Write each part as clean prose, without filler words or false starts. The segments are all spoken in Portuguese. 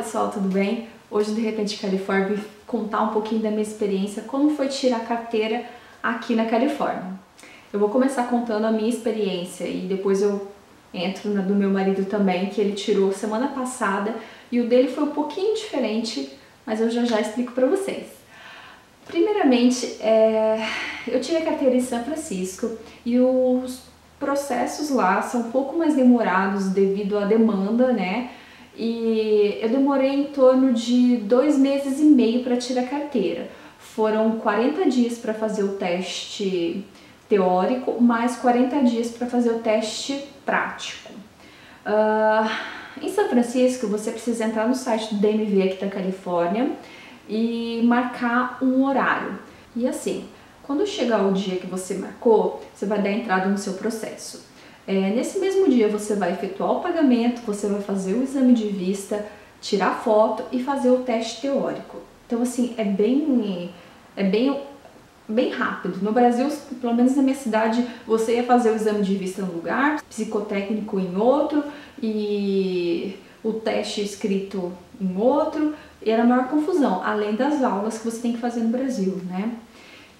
pessoal, tudo bem? Hoje, de repente, Califórnia, vou contar um pouquinho da minha experiência, como foi tirar carteira aqui na Califórnia. Eu vou começar contando a minha experiência e depois eu entro na do meu marido também, que ele tirou semana passada e o dele foi um pouquinho diferente, mas eu já explico pra vocês. Primeiramente, eu tirei a carteira em São Francisco e os processos lá são um pouco mais demorados devido à demanda, né? E eu demorei em torno de 2 meses e meio para tirar a carteira. Foram 40 dias para fazer o teste teórico, mais 40 dias para fazer o teste prático. Em São Francisco, você precisa entrar no site do DMV aqui da Califórnia e marcar um horário. E assim, quando chegar o dia que você marcou, você vai dar entrada no seu processo. Nesse mesmo dia você vai efetuar o pagamento, você vai fazer o exame de vista, tirar foto e fazer o teste teórico. Então assim, é bem rápido. No Brasil, pelo menos na minha cidade, você ia fazer o exame de vista em um lugar, psicotécnico em outro e o teste escrito em outro, e era a maior confusão, além das aulas que você tem que fazer no Brasil, né?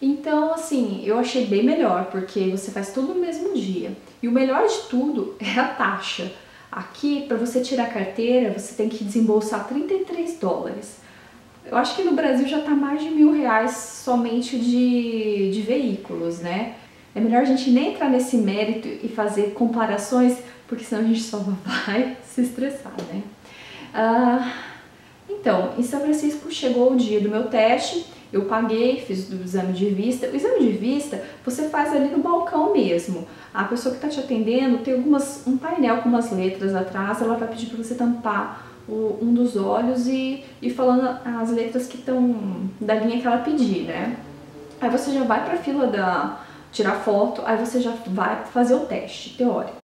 Então, assim, eu achei bem melhor, porque você faz tudo no mesmo dia. E o melhor de tudo é a taxa. Aqui, para você tirar a carteira, você tem que desembolsar 33 dólares. Eu acho que no Brasil já tá mais de R$1.000 somente de veículos, né? É melhor a gente nem entrar nesse mérito e fazer comparações, porque senão a gente só vai se estressar, né? Então, em São Francisco chegou o dia do meu teste, eu paguei, fiz o exame de vista. O exame de vista você faz ali no balcão mesmo. A pessoa que está te atendendo tem um painel com umas letras atrás, ela vai pedir para você tampar um dos olhos e falando as letras que estão da linha que ela pedir, né? Aí você já vai para a fila tirar foto, aí você já vai fazer o teste teórico.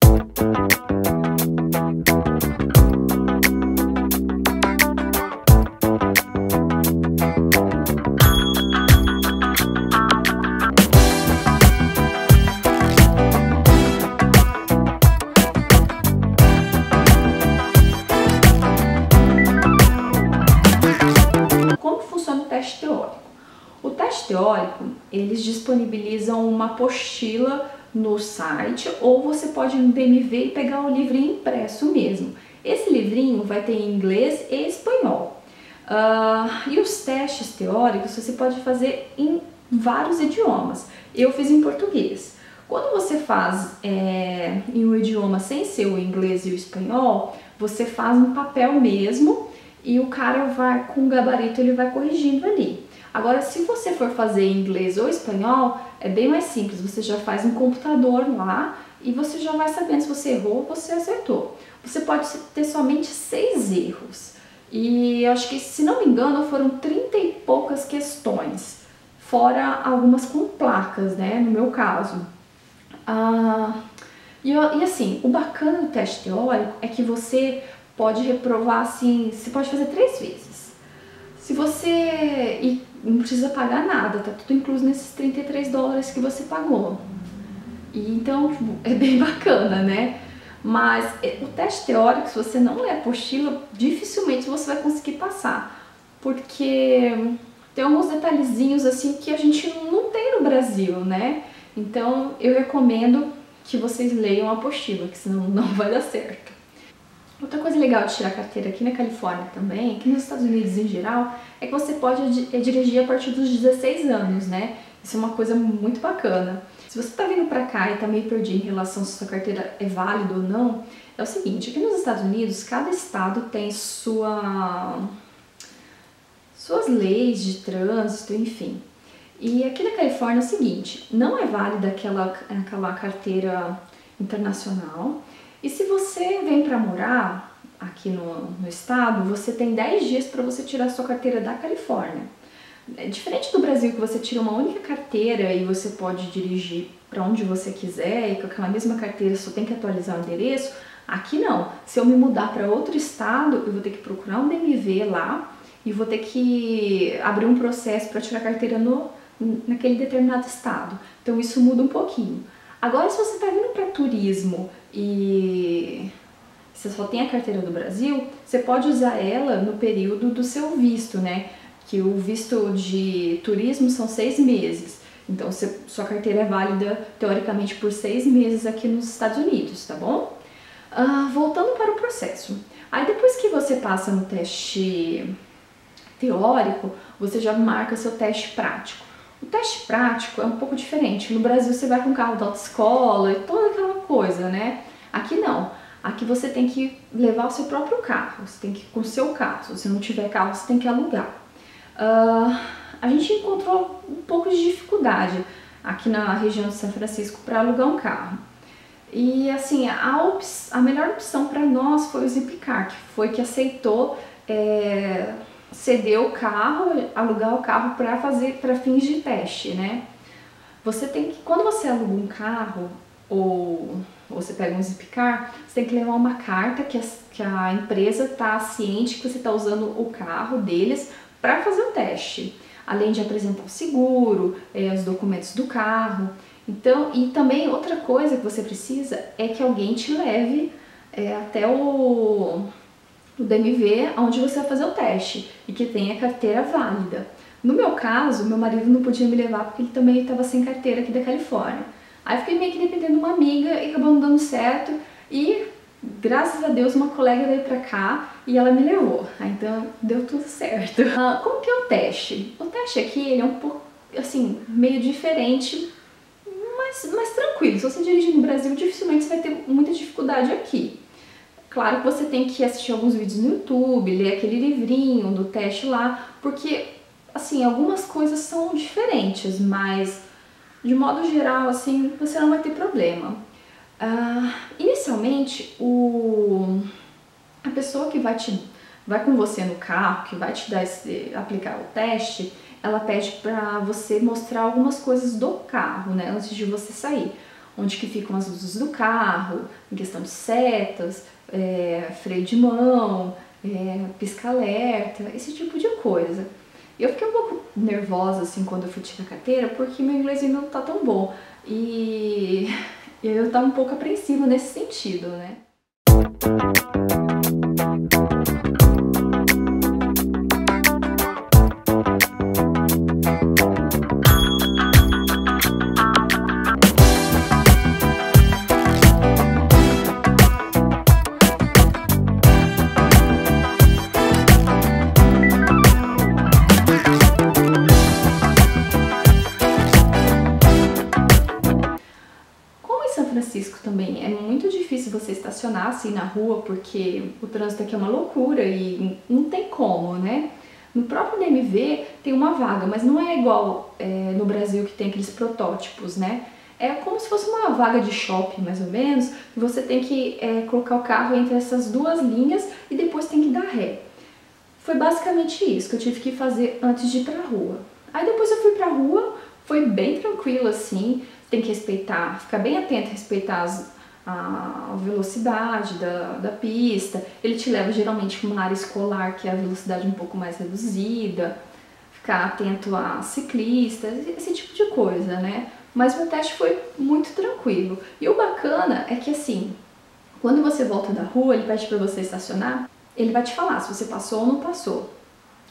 O teste teórico, eles disponibilizam uma apostila no site ou você pode ir no DMV e pegar o livrinho impresso mesmo. Esse livrinho vai ter em inglês e espanhol. E os testes teóricos você pode fazer em vários idiomas. Eu fiz em português. Quando você faz em um idioma sem ser o inglês e o espanhol, você faz no papel mesmo e o cara vai com o gabarito, ele vai corrigindo ali. Agora, se você for fazer em inglês ou espanhol, é bem mais simples. Você já faz no computador lá e você já vai sabendo se você errou ou você acertou. Você pode ter somente 6 erros. E eu acho que, se não me engano, foram 30 e poucas questões. Fora algumas com placas, né? No meu caso. E assim, o bacana do teste teórico é que você pode reprovar assim, você pode fazer 3 vezes. Se você... E não precisa pagar nada, tá tudo incluso nesses 33 dólares que você pagou. E então, tipo, é bem bacana, né? Mas o teste teórico, se você não ler a apostila, dificilmente você vai conseguir passar. Porque tem alguns detalhezinhos assim que a gente não tem no Brasil, né? Então, eu recomendo que vocês leiam a apostila, que senão não vai dar certo. Outra coisa legal de tirar carteira aqui na Califórnia também, aqui nos Estados Unidos em geral, é que você pode dirigir a partir dos 16 anos, né? Isso é uma coisa muito bacana. Se você tá vindo pra cá e tá meio perdido em relação se sua carteira é válida ou não, é o seguinte, aqui nos Estados Unidos, cada estado tem suas leis de trânsito, enfim. E aqui na Califórnia é o seguinte, não é válida aquela carteira internacional. E se você vem para morar aqui no estado, você tem 10 dias para você tirar sua carteira da Califórnia. É diferente do Brasil, que você tira uma única carteira e você pode dirigir para onde você quiser e com aquela mesma carteira só tem que atualizar o endereço. Aqui não. Se eu me mudar para outro estado, eu vou ter que procurar um DMV lá e vou ter que abrir um processo para tirar a carteira naquele determinado estado. Então isso muda um pouquinho. Agora, se você está vindo para turismo e você só tem a carteira do Brasil, você pode usar ela no período do seu visto, né? Que o visto de turismo são 6 meses. Então, sua carteira é válida, teoricamente, por 6 meses aqui nos Estados Unidos, tá bom? Voltando para o processo. Aí, depois que você passa no teste teórico, você já marca seu teste prático. O teste prático é um pouco diferente. No Brasil, você vai com carro da autoescola e toda aquela coisa, né? Aqui não. Aqui você tem que levar o seu próprio carro. Você tem que ir com o seu carro. Se você não tiver carro, você tem que alugar. A gente encontrou um pouco de dificuldade aqui na região de São Francisco para alugar um carro. E assim, a melhor opção para nós foi o Zipcar, que foi que aceitou ceder o carro, alugar o carro para fins de teste, né? Você tem que, quando você aluga um carro ou você pega um Zipcar, você tem que levar uma carta que a empresa está ciente que você está usando o carro deles para fazer o teste, além de apresentar o seguro, os documentos do carro. Então, e também outra coisa que você precisa é que alguém te leve até o DMV onde você vai fazer o teste e que tenha carteira válida. No meu caso, meu marido não podia me levar porque ele também estava sem carteira aqui da Califórnia. Aí eu fiquei meio que dependendo de uma amiga e acabou não dando certo e graças a Deus uma colega veio pra cá e ela me levou. Então deu tudo certo. Como que é o teste? O teste aqui ele é um pouco assim, meio diferente, mas tranquilo. Se você dirigir no Brasil, dificilmente você vai ter muita dificuldade aqui. Claro que você tem que assistir alguns vídeos no YouTube, ler aquele livrinho do teste lá, porque assim, algumas coisas são diferentes, mas de modo geral, assim, você não vai ter problema. Inicialmente, a pessoa que vai com você no carro, que vai te aplicar o teste, ela pede para você mostrar algumas coisas do carro, né, antes de você sair. Onde que ficam as luzes do carro, em questão de setas, freio de mão, pisca-alerta, esse tipo de coisa. Eu fiquei um pouco nervosa assim quando eu fui tirar a carteira, porque meu inglês ainda não tá tão bom. E eu tava um pouco apreensiva nesse sentido, né? Francisco também é muito difícil você estacionar assim na rua porque o trânsito aqui é uma loucura e não tem como, né? No próprio DMV tem uma vaga, mas não é igual no Brasil que tem aqueles protótipos, né? É como se fosse uma vaga de shopping, mais ou menos, e você tem que colocar o carro entre essas duas linhas e depois tem que dar ré. Foi basicamente isso que eu tive que fazer antes de ir pra rua. Aí depois eu fui pra rua, foi bem tranquilo assim, tem que respeitar, ficar bem atento a respeitar a velocidade da pista. Ele te leva geralmente para uma área escolar que é a velocidade um pouco mais reduzida, ficar atento a ciclistas, esse tipo de coisa, né? Mas meu teste foi muito tranquilo. E o bacana é que assim, quando você volta da rua, ele pede para você estacionar, ele vai te falar se você passou ou não passou.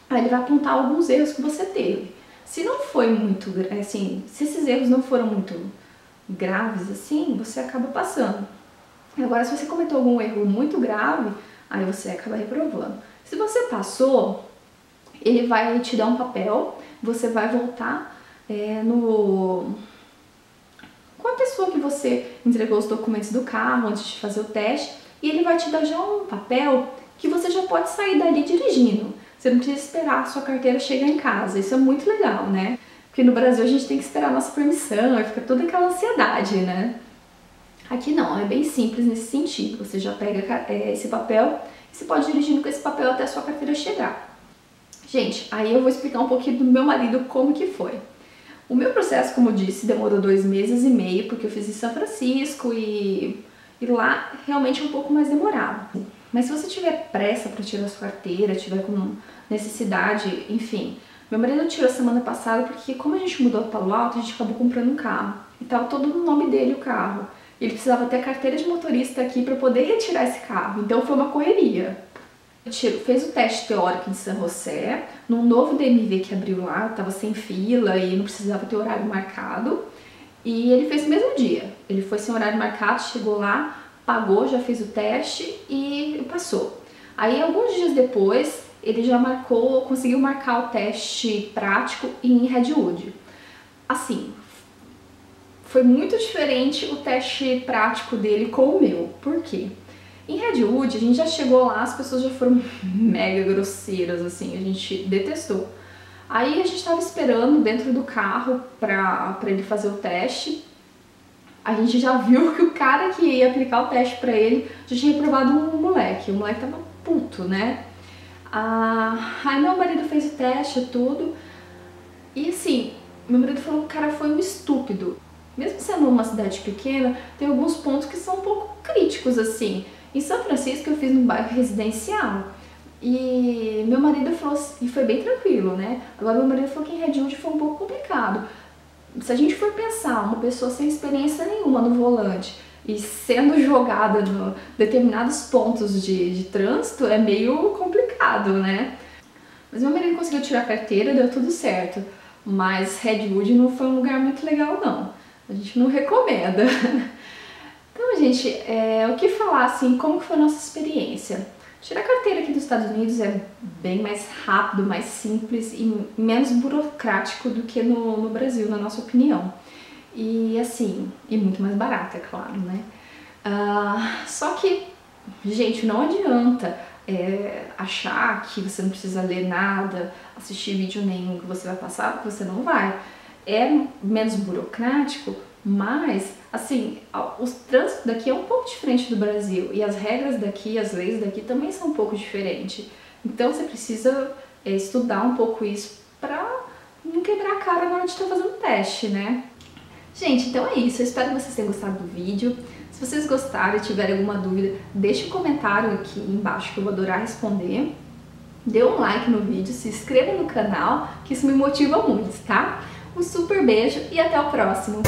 Aí ele vai apontar alguns erros que você teve. Se não foi muito, assim, se esses erros não foram muito graves, assim, você acaba passando. Agora, se você cometeu algum erro muito grave, aí você acaba reprovando. Se você passou, ele vai te dar um papel, você vai voltar com a pessoa que você entregou os documentos do carro antes de fazer o teste, e ele vai te dar já um papel que você já pode sair dali dirigindo. Você não precisa esperar a sua carteira chegar em casa. Isso é muito legal, né? Porque no Brasil a gente tem que esperar a nossa permissão, aí fica toda aquela ansiedade, né? Aqui não, é bem simples nesse sentido. Você já pega esse papel e você pode dirigir com esse papel até a sua carteira chegar. Gente, aí eu vou explicar um pouquinho do meu marido como que foi. O meu processo, como eu disse, demorou 2 meses e meio, porque eu fiz em São Francisco e lá realmente é um pouco mais demorado. Mas se você tiver pressa para tirar a sua carteira, tiver com necessidade, enfim. Meu marido tirou semana passada porque como a gente mudou para Palo Alto, a gente acabou comprando um carro. E tava todo no nome dele o carro. Ele precisava ter a carteira de motorista aqui para poder retirar esse carro, então foi uma correria. Fez o teste teórico em San José, num novo DMV que abriu lá, estava sem fila e não precisava ter horário marcado. E ele fez no mesmo dia. Ele foi sem horário marcado, chegou lá, pagou, já fez o teste e passou. Aí, alguns dias depois, ele já conseguiu marcar o teste prático em Redwood. Assim, foi muito diferente o teste prático dele com o meu. Por quê? Em Redwood, a gente já chegou lá, as pessoas já foram mega grosseiras, assim, a gente detestou. Aí a gente tava esperando dentro do carro pra ele fazer o teste. A gente já viu que o cara que ia aplicar o teste pra ele já tinha reprovado um moleque. O moleque tava puto, né? Aí meu marido fez o teste e tudo. E assim, meu marido falou que o cara foi um estúpido. Mesmo sendo uma cidade pequena, tem alguns pontos que são um pouco críticos, assim. Em São Francisco eu fiz num bairro residencial. E meu marido falou assim, e foi bem tranquilo, né? Agora meu marido falou que em Redwood foi um pouco complicado. Se a gente for pensar, uma pessoa sem experiência nenhuma no volante e sendo jogada em determinados pontos de trânsito, é meio complicado, né? Mas meu marido conseguiu tirar a carteira, deu tudo certo. Mas Redwood não foi um lugar muito legal, não. A gente não recomenda. Então, gente, o que falar, assim, como que foi a nossa experiência? Tirar carteira aqui dos Estados Unidos é bem mais rápido, mais simples e menos burocrático do que no Brasil, na nossa opinião. E assim, e muito mais barato, é claro, né? Só que, gente, não adianta achar que você não precisa ler nada, assistir vídeo nenhum que você vai passar, porque você não vai. É menos burocrático, mas, assim, o trânsito daqui é um pouco diferente do Brasil e as regras daqui, as leis daqui também são um pouco diferentes. Então você precisa estudar um pouco isso pra não quebrar a cara na hora de estar fazendo o teste, né? Gente, então é isso. Eu espero que vocês tenham gostado do vídeo. Se vocês gostaram e tiverem alguma dúvida, deixe um comentário aqui embaixo que eu vou adorar responder. Dê um like no vídeo, se inscreva no canal, que isso me motiva muito, tá? Um super beijo e até o próximo!